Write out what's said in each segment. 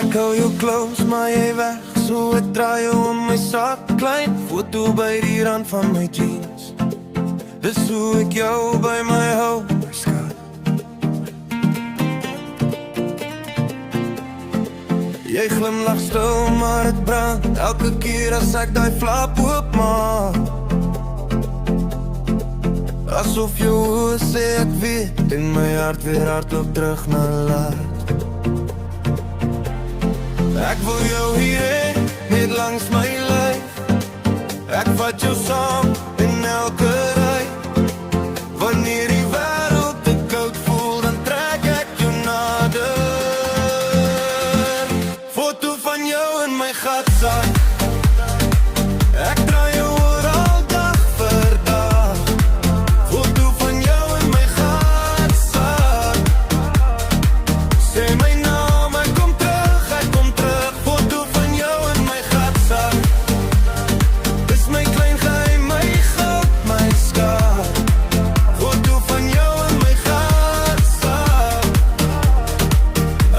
Ek hou jou close, maar jy weg. So ek draai jou in my sak. Klein foto by die rand van my jeans. Dis hoe ek jou by my hou, my skat. Jy glimlach stil, maar het brand elke keer as ek die flap oopmaak. Asof jou oor sê ek weet en my hart weer hardloop terug na laat. Ek wil jou hier hê, net langs my lyf. Ek vat jou saam in elke ry. Wanneer die wêreld te koud voel, dan trek ek jou nader. Foto van jou in my gatsak. Ek draai jou oral dag vir dag. Foto van jou in my gatsak. Sê my naam, ek kom terug, ek kom terug. Foto van jou in my gatsak. Dis my klein geheim, my goud, my skat. Foto van jou in my gatsak.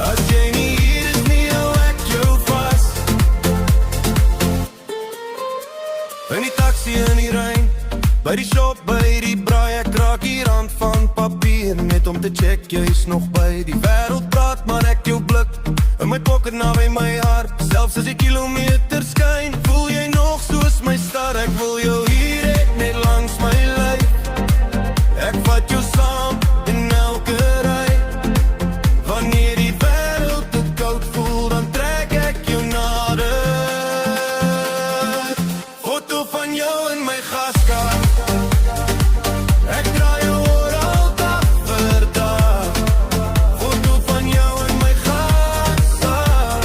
As jy nie hier is nie, hou ek jou vas. In die taxi in die rein, by die shop, by die braai. Ek raak die rand van papier, net om te check, jy is nog by. Die wêreld praat, maar ek jou blik in my pocket naby my hart. Selfs as die kilometer skyn, voel jy nog soos my star. Ek wil jou hier hê, net langs my lyf. Ek vat jou saam in elke ry. Wanneer die wêreld te koud voel, dan trek ek jou nader. Foto van jou in my gaskas. Ek draai jou oral dag vir dag. Foto van jou in my gaskas.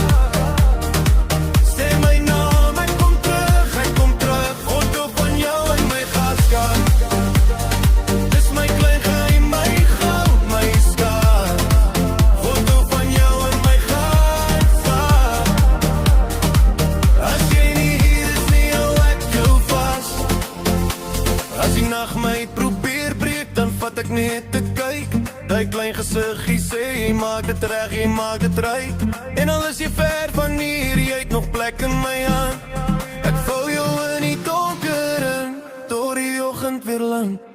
Sê my naam, ek kom terug, ek kom terug. Foto van jou in my gaskas. Dis my klein geheim, my goud, my skat. Foto van jou in my gaskas. As jy nie hier is nie, hou ek jou vas. As die nag my probeer breek, dan vat ek net te kyk. Die klein gesiggie sê, jy maak dit reg, jy maak dit right. En al is jy ver van hier, jy het nog plek in my hand. Ek vul jou in die donker in, tot die oggend weer lang.